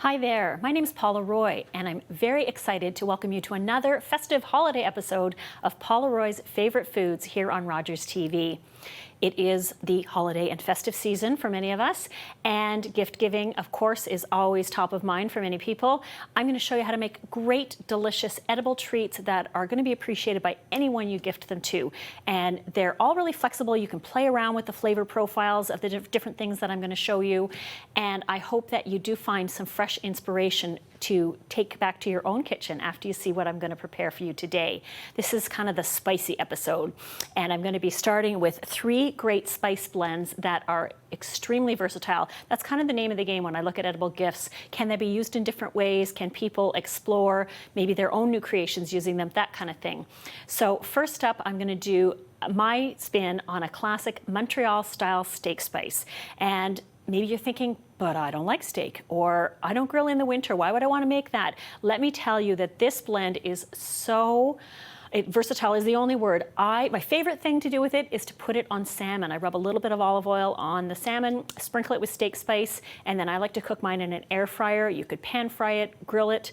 Hi there, my name is Paula Roy, and I'm very excited to welcome you to another festive holiday episode of Paula Roy's Favorite Foods here on Rogers TV. It is the holiday and festive season for many of us, and gift giving, of course, is always top of mind for many people. I'm going to show you how to make great, delicious, edible treats that are going to be appreciated by anyone you gift them to. And they're all really flexible. You can play around with the flavor profiles of the different things that I'm going to show you. And I hope that you do find some fresh inspiration to take back to your own kitchen after you see what I'm going to prepare for you today. This is kind of the spicy episode, and I'm going to be starting with 3 great spice blends that are extremely versatile. That's kind of the name of the game when I look at edible gifts. Can they be used in different ways? Can people explore maybe their own new creations using them? That kind of thing. So first up, I'm going to do my spin on a classic Montreal-style steak spice. And maybe you're thinking, but I don't like steak, or I don't grill in the winter. Why would I want to make that? Let me tell you that this blend is versatile is the only word. My favorite thing to do with it is to put it on salmon. I rub a little bit of olive oil on the salmon, sprinkle it with steak spice, and then I like to cook mine in an air fryer. You could pan fry it, grill it,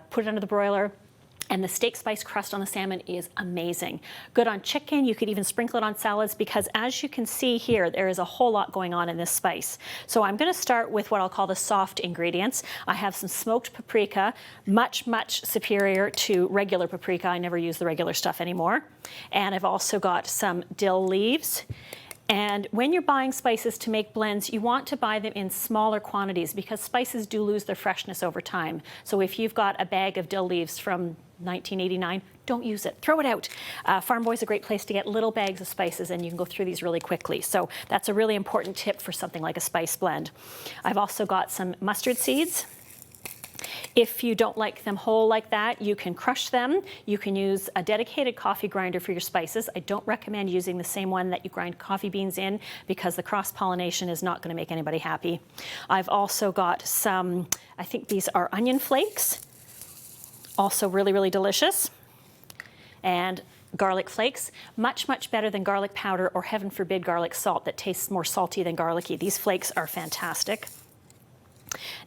put it under the broiler. And the steak spice crust on the salmon is amazing. Good on chicken. You could even sprinkle it on salads because, as you can see here, there is a whole lot going on in this spice. So I'm going to start with what I'll call the soft ingredients. I have some smoked paprika, much, much superior to regular paprika. I never use the regular stuff anymore. And I've also got some dill leaves. And when you're buying spices to make blends, you want to buy them in smaller quantities because spices do lose their freshness over time. So if you've got a bag of dill leaves from 1989, don't use it. Throw it out. Farm Boy's a great place to get little bags of spices, and you can go through these really quickly. So that's a really important tip for something like a spice blend. I've also got some mustard seeds. If you don't like them whole like that, you can crush them. You can use a dedicated coffee grinder for your spices. I don't recommend using the same one that you grind coffee beans in because the cross-pollination is not going to make anybody happy. I've also got some, I think these are onion flakes, also really, really delicious. And garlic flakes, much, much better than garlic powder or, heaven forbid, garlic salt that tastes more salty than garlicky. These flakes are fantastic.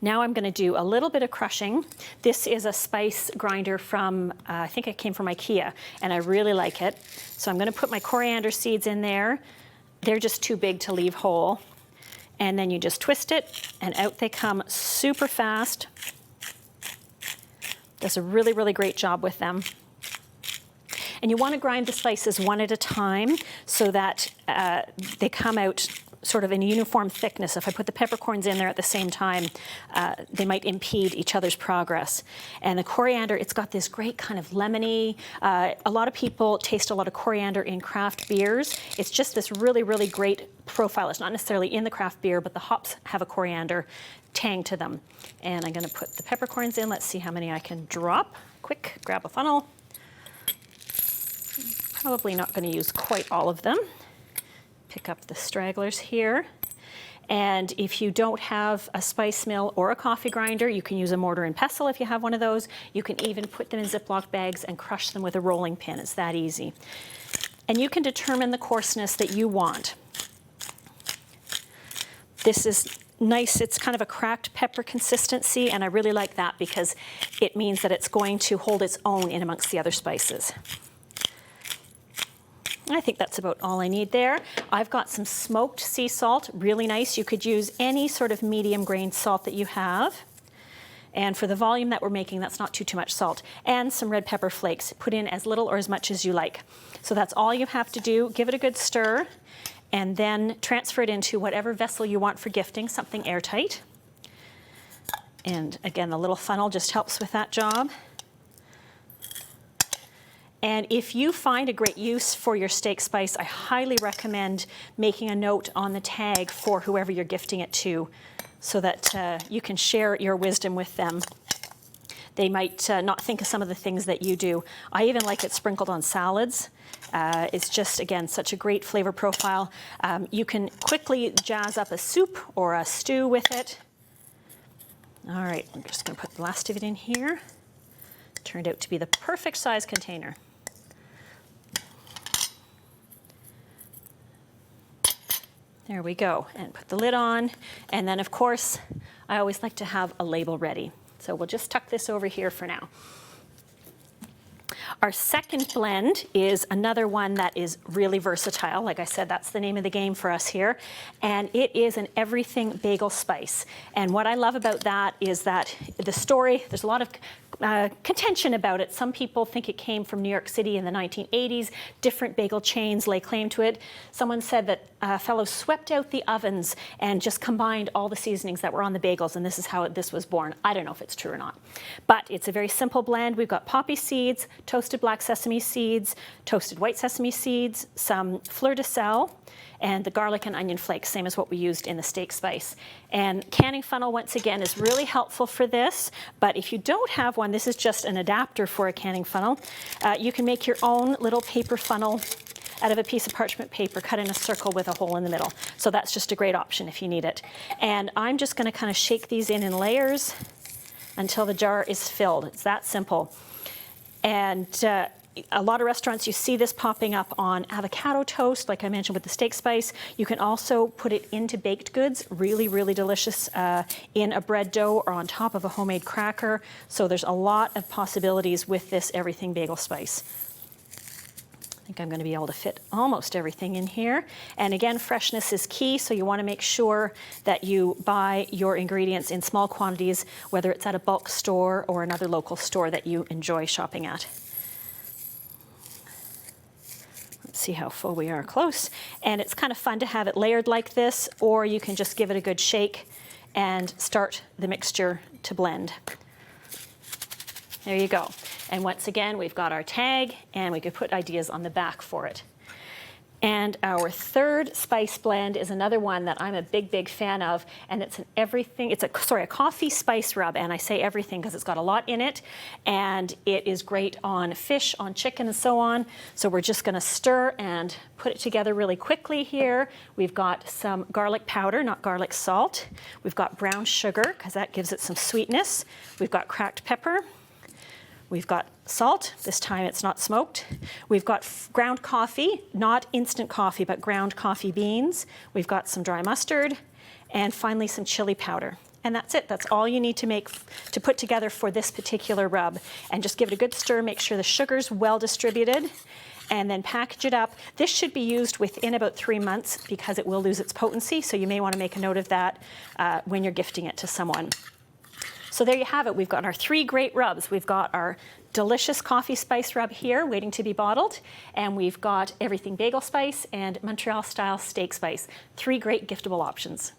Now I'm going to do a little bit of crushing. This is a spice grinder from, I think it came from IKEA, and I really like it. So I'm going to put my coriander seeds in there. They're just too big to leave whole. And then you just twist it, and out they come super fast. Does a really, really great job with them. And you want to grind the spices one at a time so that they come out sort of in uniform thickness. If I put the peppercorns in there at the same time, they might impede each other's progress. And the coriander, it's got this great kind of lemony, a lot of people taste a lot of coriander in craft beers. It's just this really, really great profile. It's not necessarily in the craft beer, but the hops have a coriander tang to them. And I'm going to put the peppercorns in. Let's see how many I can drop. Quick, grab a funnel. Probably not going to use quite all of them. Pick up the stragglers here. And if you don't have a spice mill or a coffee grinder, you can use a mortar and pestle if you have one of those. You can even put them in Ziploc bags and crush them with a rolling pin. It's that easy. And you can determine the coarseness that you want. This is nice. It's kind of a cracked pepper consistency, and I really like that because it means that it's going to hold its own in amongst the other spices. I think that's about all I need there. I've got some smoked sea salt, really nice. You could use any sort of medium grained salt that you have. And for the volume that we're making, that's not too much salt. And some red pepper flakes. Put in as little or as much as you like. So that's all you have to do. Give it a good stir, and then transfer it into whatever vessel you want for gifting, something airtight. And again, the little funnel just helps with that job. And if you find a great use for your steak spice, I highly recommend making a note on the tag for whoever you're gifting it to so that you can share your wisdom with them. They might not think of some of the things that you do. I even like it sprinkled on salads. It's just, again, such a great flavor profile. You can quickly jazz up a soup or a stew with it. All right, I'm just going to put the last of it in here. Turned out to be the perfect size container. There we go, and put the lid on. And then of course, I always like to have a label ready. So we'll just tuck this over here for now. Our second blend is another one that is really versatile. Like I said, that's the name of the game for us here. And it is an everything bagel spice. And what I love about that is that the story, there's a lot of contention about it. Some people think it came from New York City in the 1980s. Different bagel chains lay claim to it. Someone said that fellows swept out the ovens and just combined all the seasonings that were on the bagels, and this is how this was born. I don't know if it's true or not. But it's a very simple blend. We've got poppy seeds, toasted black sesame seeds, toasted white sesame seeds, some fleur de sel, and the garlic and onion flakes, same as what we used in the steak spice. And canning funnel, once again, is really helpful for this, but if you don't have one, this is just an adapter for a canning funnel. You can make your own little paper funnel out of a piece of parchment paper, cut in a circle with a hole in the middle. So that's just a great option if you need it. And I'm just gonna kind of shake these in layers until the jar is filled. It's that simple. And a lot of restaurants, you see this popping up on avocado toast, like I mentioned with the steak spice. You can also put it into baked goods, really, really delicious in a bread dough or on top of a homemade cracker. So there's a lot of possibilities with this everything bagel spice. I think I'm going to be able to fit almost everything in here. And again, freshness is key, so you want to make sure that you buy your ingredients in small quantities, whether it's at a bulk store or another local store that you enjoy shopping at. See how full we are close. And it's kind of fun to have it layered like this, or you can just give it a good shake and start the mixture to blend. There you go. And once again, we've got our tag, and we could put ideas on the back for it. And our third spice blend is another one that I'm a big, big fan of, and it's an everything, it's a coffee spice rub, and I say everything because it's got a lot in it, and it is great on fish, on chicken, and so on. So we're just gonna stir and put it together really quickly here. We've got some garlic powder, not garlic salt. We've got brown sugar, because that gives it some sweetness. We've got cracked pepper. We've got salt, this time it's not smoked. We've got ground coffee, not instant coffee, but ground coffee beans. We've got some dry mustard, and finally some chili powder. And that's it, that's all you need to put together for this particular rub. And just give it a good stir, make sure the sugar's well distributed, and then package it up. This should be used within about 3 months because it will lose its potency, so you may want to make a note of that when you're gifting it to someone. So there you have it. We've got our 3 great rubs. We've got our delicious coffee spice rub here waiting to be bottled, and we've got everything bagel spice and Montreal style steak spice. 3 great giftable options.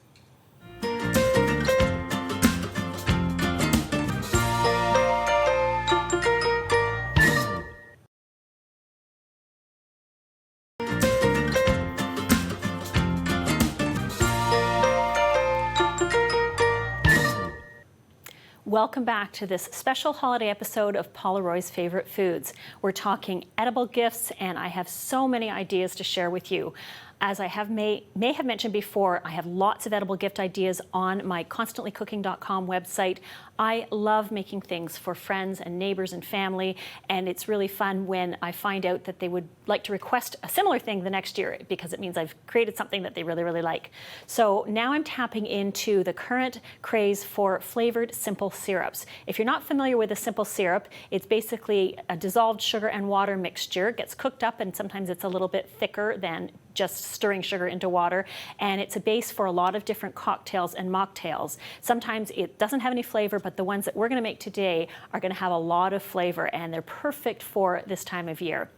Welcome back to this special holiday episode of Paula Roy's Favorite Foods. We're talking edible gifts, and I have so many ideas to share with you. As I may have mentioned before, I have lots of edible gift ideas on my constantlycooking.com website. I love making things for friends and neighbors and family, and it's really fun when I find out that they would like to request a similar thing the next year, because it means I've created something that they really, really like. So now I'm tapping into the current craze for flavored simple syrups. If you're not familiar with a simple syrup, it's basically a dissolved sugar and water mixture. It gets cooked up, and sometimes it's a little bit thicker than just stirring sugar into water, and it's a base for a lot of different cocktails and mocktails. Sometimes it doesn't have any flavor, but the ones that we're going to make today are going to have a lot of flavor, and they're perfect for this time of year.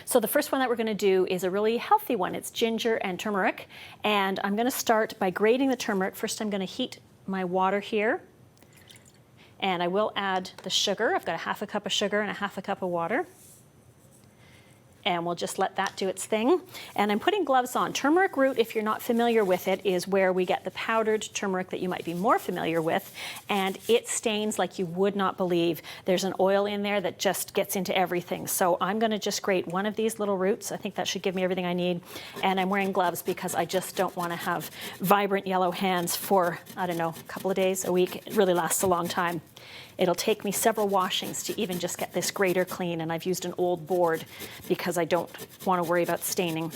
So the first one that we're going to do is a really healthy one. It's ginger and turmeric, and I'm going to start by grating the turmeric. First I'm going to heat my water here, and I will add the sugar. I've got a 1/2 cup of sugar and a 1/2 cup of water. And we'll just let that do its thing. And I'm putting gloves on. Turmeric root, if you're not familiar with it, is where we get the powdered turmeric that you might be more familiar with, and it stains like you would not believe. There's an oil in there that just gets into everything. So I'm gonna just grate one of these little roots. I think that should give me everything I need. And I'm wearing gloves because I just don't wanna have vibrant yellow hands for, I don't know, a couple of days, a week. It really lasts a long time. It'll take me several washings to even just get this grater clean, and I've used an old board because I don't want to worry about staining.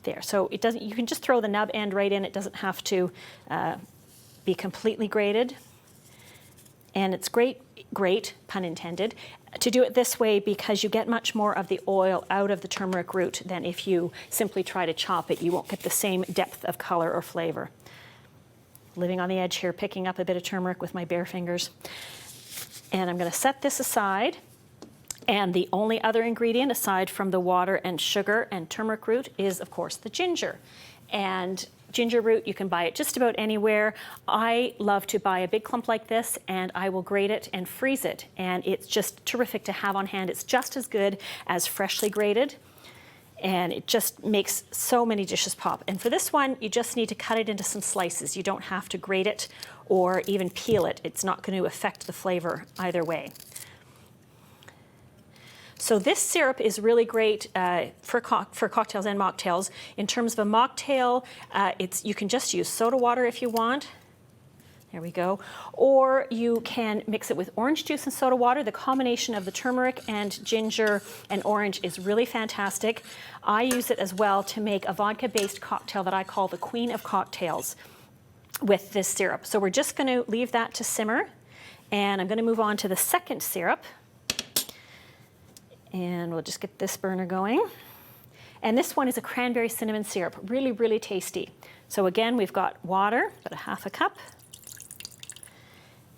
There, so it doesn't, you can just throw the nub end right in. It doesn't have to be completely grated. And it's great, pun intended, to do it this way because you get much more of the oil out of the turmeric root than if you simply try to chop it. You won't get the same depth of color or flavor. Living on the edge here, picking up a bit of turmeric with my bare fingers. And I'm going to set this aside. And the only other ingredient aside from the water and sugar and turmeric root is, of course, the ginger. And ginger root, you can buy it just about anywhere. I love to buy a big clump like this, and I will grate it and freeze it. And it's just terrific to have on hand. It's just as good as freshly grated. And it just makes so many dishes pop. And for this one, you just need to cut it into some slices. You don't have to grate it or even peel it. It's not going to affect the flavor either way. So this syrup is really great for cocktails and mocktails. In terms of a mocktail, you can just use soda water if you want. There we go. Or you can mix it with orange juice and soda water. The combination of the turmeric and ginger and orange is really fantastic. I use it as well to make a vodka-based cocktail that I call the Queen of Cocktails with this syrup. So we're just going to leave that to simmer. And I'm going to move on to the second syrup. And we'll just get this burner going. And this one is a cranberry cinnamon syrup, really, really tasty. So again, we've got water, about a half a cup,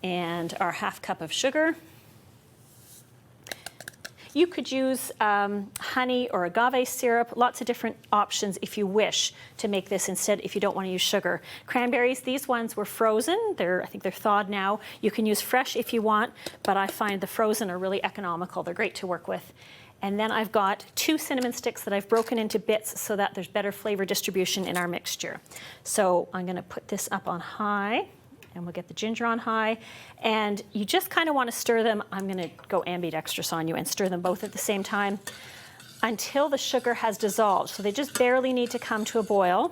and our half cup of sugar. You could use honey or agave syrup, lots of different options if you wish to make this instead if you don't want to use sugar. Cranberries, these ones were frozen. I think they're thawed now. You can use fresh if you want, but I find the frozen are really economical. They're great to work with. And then I've got 2 cinnamon sticks that I've broken into bits so that there's better flavor distribution in our mixture. So I'm going to put this up on high. And we'll get the ginger on high. And you just kind of want to stir them. I'm going to go ambidextrous on you and stir them both at the same time until the sugar has dissolved. So they just barely need to come to a boil.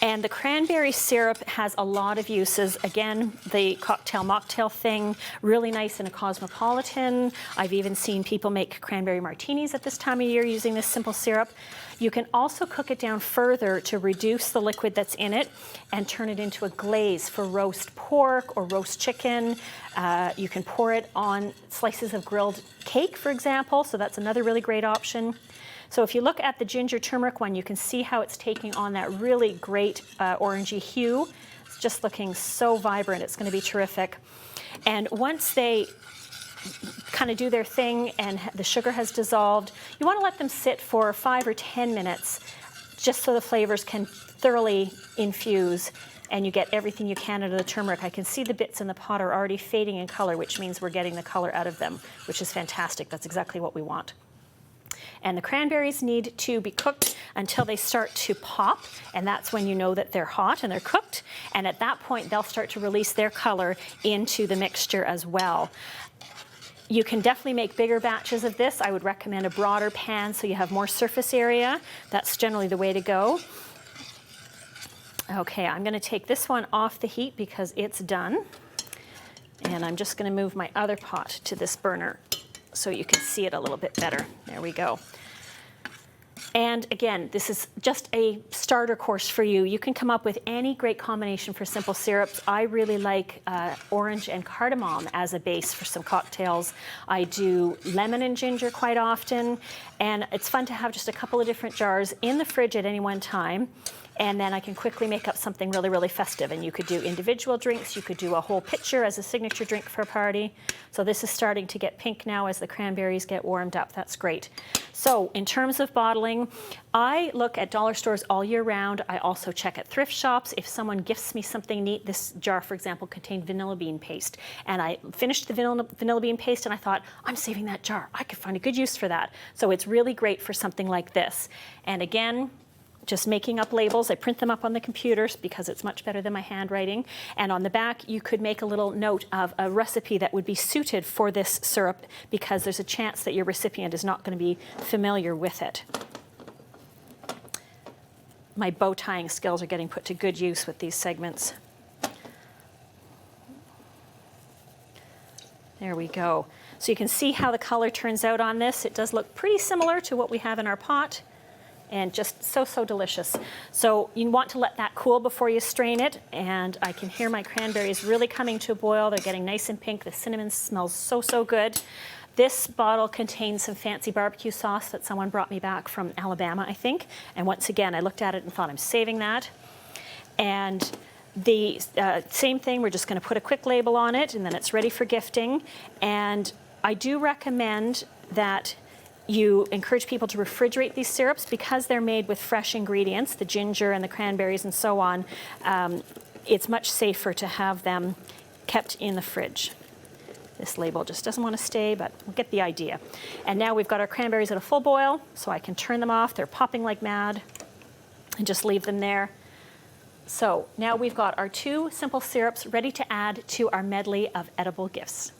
And the cranberry syrup has a lot of uses. Again, the cocktail mocktail thing, really nice in a cosmopolitan. I've even seen people make cranberry martinis at this time of year using this simple syrup. You can also cook it down further to reduce the liquid that's in it and turn it into a glaze for roast pork or roast chicken. You can pour it on slices of grilled cake, for example, so that's another really great option. So if you look at the ginger turmeric one, you can see how it's taking on that really great orangey hue. It's just looking so vibrant. It's going to be terrific. And once they kind of do their thing and the sugar has dissolved, you want to let them sit for 5 or 10 minutes just so the flavors can thoroughly infuse and you get everything you can out of the turmeric. I can see the bits in the pot are already fading in color, which means we're getting the color out of them, which is fantastic. That's exactly what we want. And the cranberries need to be cooked until they start to pop, and that's when you know that they're hot and they're cooked. And at that point, they'll start to release their color into the mixture as well. You can definitely make bigger batches of this. I would recommend a broader pan so you have more surface area. That's generally the way to go. Okay, I'm going to take this one off the heat because it's done. And I'm just going to move my other pot to this burner so you can see it a little bit better. There we go. And again, this is just a starter course for you. You can come up with any great combination for simple syrups. I really like orange and cardamom as a base for some cocktails. I do lemon and ginger quite often, and it's fun to have just a couple of different jars in the fridge at any one time. And then I can quickly make up something really, really festive. And you could do individual drinks. You could do a whole pitcher as a signature drink for a party. So this is starting to get pink now as the cranberries get warmed up. That's great. So in terms of bottling, I look at dollar stores all year round. I also check at thrift shops. If someone gifts me something neat, this jar, for example, contained vanilla bean paste. And I finished the vanilla bean paste and I thought, I'm saving that jar. I could find a good use for that. So it's really great for something like this. And again, just making up labels. I print them up on the computers because it's much better than my handwriting. And on the back, you could make a little note of a recipe that would be suited for this syrup because there's a chance that your recipient is not going to be familiar with it. My bow tying skills are getting put to good use with these segments. There we go. So you can see how the color turns out on this. It does look pretty similar to what we have in our pot. and just so, so delicious. So you want to let that cool before you strain it, and I can hear my cranberries really coming to a boil. They're getting nice and pink. The cinnamon smells so, so good. This bottle contains some fancy barbecue sauce that someone brought me back from Alabama, I think. And once again, I looked at it and thought, I'm saving that. And the same thing, we're just going to put a quick label on it, and then it's ready for gifting. And I do recommend that you encourage people to refrigerate these syrups because they're made with fresh ingredients, the ginger and the cranberries and so on. It's much safer to have them kept in the fridge. This label just doesn't want to stay, but we'll get the idea. And now we've got our cranberries at a full boil, so I can turn them off. They're popping like mad, and just leave them there. So now we've got our 2 simple syrups ready to add to our medley of edible gifts.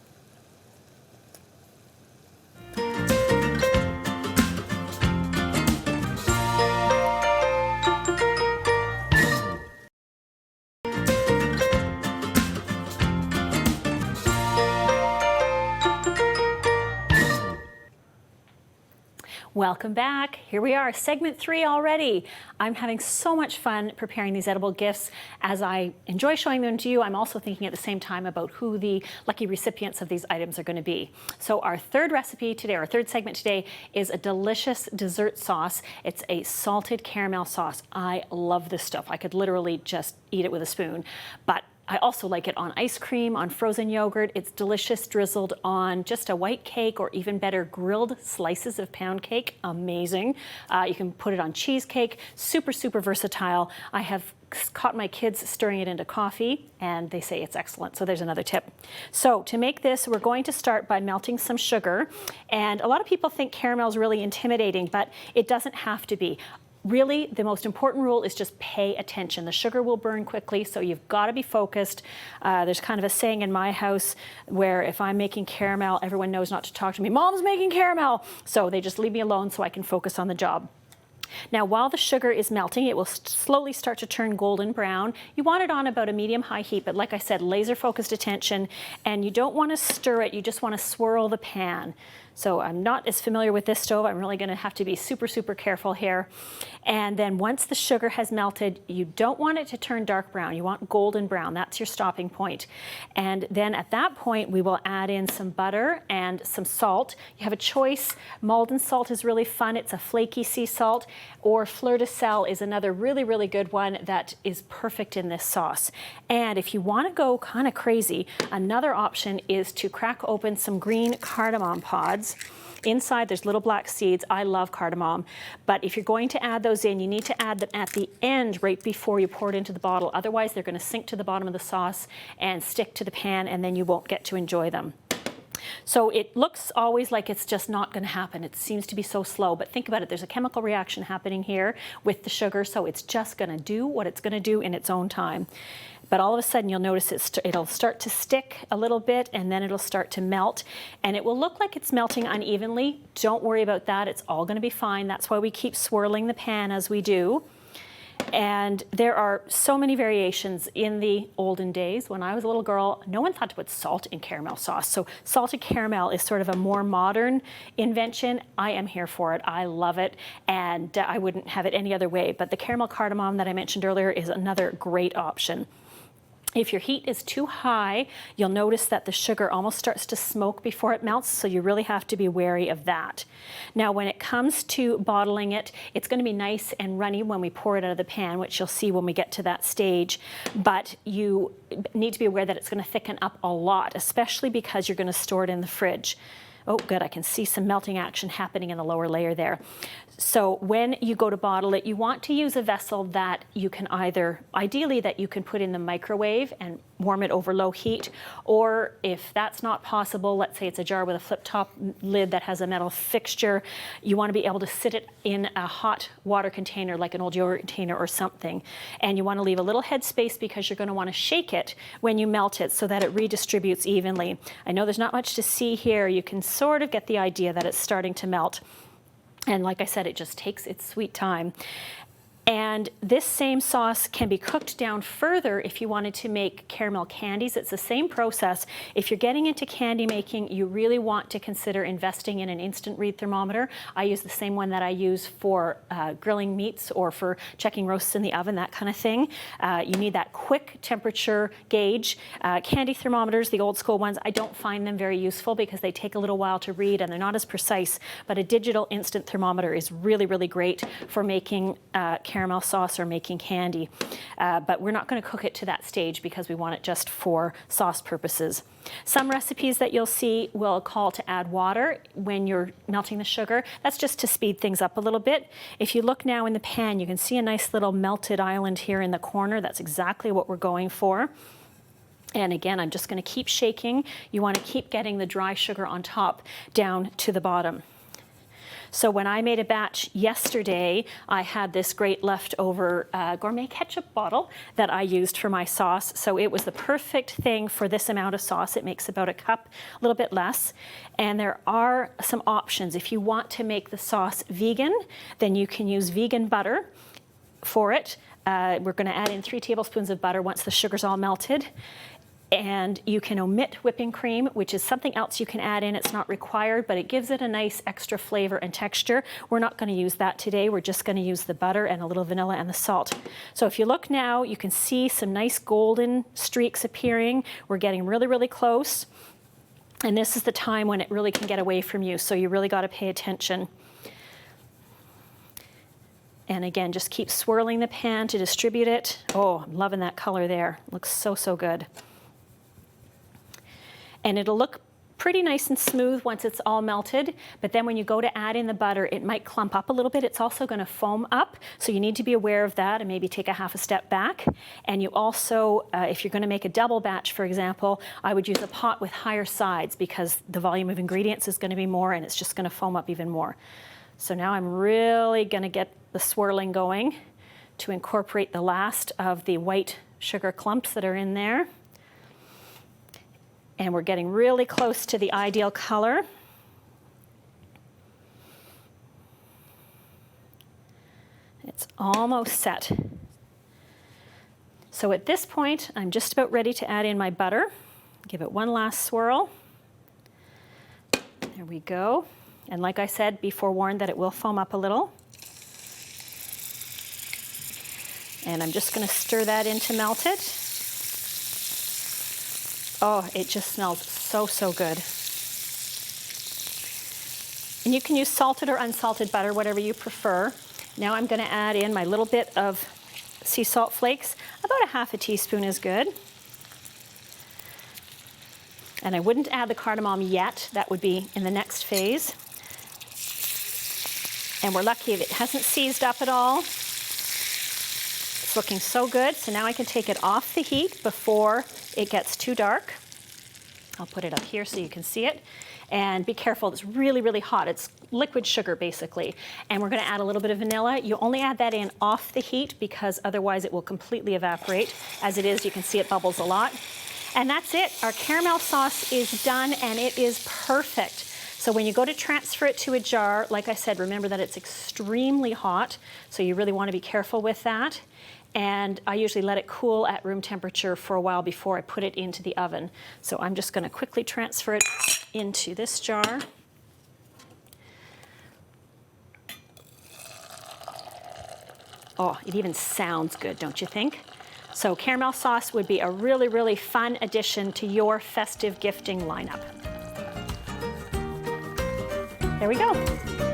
Welcome back. Here we are, segment 3 already. I'm having so much fun preparing these edible gifts. As I enjoy showing them to you, I'm also thinking at the same time about who the lucky recipients of these items are going to be. So our third recipe today, our third segment today, is a delicious dessert sauce. It's a salted caramel sauce. I love this stuff. I could literally just eat it with a spoon, but I also like it on ice cream, on frozen yogurt. It's delicious drizzled on just a white cake, or even better, grilled slices of pound cake. Amazing. You can put it on cheesecake. Super, super versatile. I have caught my kids stirring it into coffee, and they say it's excellent. So there's another tip. So to make this, we're going to start by melting some sugar. And a lot of people think caramel is really intimidating, but it doesn't have to be. Really, the most important rule is just pay attention. The sugar will burn quickly, so you've got to be focused. There's kind of a saying in my house where if I'm making caramel, everyone knows not to talk to me. Mom's making caramel! So they just leave me alone so I can focus on the job. Now, while the sugar is melting, it will slowly start to turn golden brown. You want it on about a medium-high heat, but like I said, laser-focused attention, and you don't want to stir it, you just want to swirl the pan. So I'm not as familiar with this stove. I'm really going to have to be super, super careful here. And then once the sugar has melted, you don't want it to turn dark brown. You want golden brown. That's your stopping point. And then at that point, we will add in some butter and some salt. You have a choice. Maldon salt is really fun. It's a flaky sea salt. Or fleur de sel is another really, really good one that is perfect in this sauce. And if you want to go kind of crazy, another option is to crack open some green cardamom pods. Inside there's little black seeds. I love cardamom, but if you're going to add those in, you need to add them at the end right before you pour it into the bottle. Otherwise they're going to sink to the bottom of the sauce and stick to the pan, and then you won't get to enjoy them. So it looks always like it's just not going to happen. It seems to be so slow, but think about it. There's a chemical reaction happening here with the sugar, so it's just going to do what it's going to do in its own time. But all of a sudden you'll notice it'll start to stick a little bit, and then it'll start to melt, and it will look like it's melting unevenly. Don't worry about that. It's all going to be fine. That's why we keep swirling the pan as we do. And there are so many variations. In the olden days, when I was a little girl, no one thought to put salt in caramel sauce. So salted caramel is sort of a more modern invention. I am here for it. I love it, and I wouldn't have it any other way. But the caramel cardamom that I mentioned earlier is another great option. If your heat is too high, you'll notice that the sugar almost starts to smoke before it melts, so you really have to be wary of that. Now, when it comes to bottling it, it's going to be nice and runny when we pour it out of the pan, which you'll see when we get to that stage, but you need to be aware that it's going to thicken up a lot, especially because you're going to store it in the fridge. Oh, good, I can see some melting action happening in the lower layer there. So when you go to bottle it, you want to use a vessel that you can ideally that you can put in the microwave and warm it over low heat, or if that's not possible, let's say it's a jar with a flip-top lid that has a metal fixture, you want to be able to sit it in a hot water container like an old yogurt container or something. And you want to leave a little head space because you're going to want to shake it when you melt it so that it redistributes evenly. I know there's not much to see here. You can sort of get the idea that it's starting to melt. And like I said, it just takes its sweet time. And this same sauce can be cooked down further if you wanted to make caramel candies. It's the same process. If you're getting into candy making, you really want to consider investing in an instant read thermometer. I use the same one that I use for grilling meats or for checking roasts in the oven, that kind of thing. You need that quick temperature gauge. Candy thermometers, the old school ones, I don't find them very useful because they take a little while to read and they're not as precise, but a digital instant thermometer is really, really great for making caramel sauce or making candy. But we're not going to cook it to that stage because we want it just for sauce purposes. Some recipes that you'll see will call to add water when you're melting the sugar. That's just to speed things up a little bit. If you look now in the pan, you can see a nice little melted island here in the corner. That's exactly what we're going for. And again, I'm just going to keep shaking. You want to keep getting the dry sugar on top down to the bottom. So when I made a batch yesterday, I had this great leftover gourmet ketchup bottle that I used for my sauce. So it was the perfect thing for this amount of sauce. It makes about a cup, a little bit less. And there are some options. If you want to make the sauce vegan, then you can use vegan butter for it. We're going to add in 3 tablespoons of butter once the sugar's all melted. And you can omit whipping cream, which is something else you can add in. It's not required, but it gives it a nice extra flavor and texture. We're not going to use that today. We're just going to use the butter and a little vanilla and the salt. So if you look now, you can see some nice golden streaks appearing. We're getting really, really close. And this is the time when it really can get away from you. So you really got to pay attention. And again, just keep swirling the pan to distribute it. Oh, I'm loving that color there. Looks so, so good. And it'll look pretty nice and smooth once it's all melted, but then when you go to add in the butter, it might clump up a little bit. It's also going to foam up, so you need to be aware of that and maybe take a half a step back. And you also, if you're going to make a double batch, for example, I would use a pot with higher sides because the volume of ingredients is going to be more and it's just going to foam up even more. So now I'm really going to get the swirling going to incorporate the last of the white sugar clumps that are in there. And we're getting really close to the ideal color. It's almost set. So at this point, I'm just about ready to add in my butter. Give it one last swirl. There we go. And like I said, be forewarned that it will foam up a little. And I'm just going to stir that in to melt it. Oh, it just smells so, so good. And you can use salted or unsalted butter, whatever you prefer. Now I'm going to add in my little bit of sea salt flakes. About a half a teaspoon is good. And I wouldn't add the cardamom yet. That would be in the next phase. And we're lucky if it hasn't seized up at all. It's looking so good. So now I can take it off the heat before it gets too dark. I'll put it up here so you can see it. And be careful, it's really, really hot. It's liquid sugar, basically. And we're going to add a little bit of vanilla. You only add that in off the heat because otherwise it will completely evaporate. As it is, you can see it bubbles a lot. And that's it. Our caramel sauce is done, and it is perfect. So when you go to transfer it to a jar, like I said, remember that it's extremely hot. So you really want to be careful with that. And I usually let it cool at room temperature for a while before I put it into the oven. So I'm just going to quickly transfer it into this jar. Oh, it even sounds good, don't you think? So caramel sauce would be a really, really fun addition to your festive gifting lineup. There we go.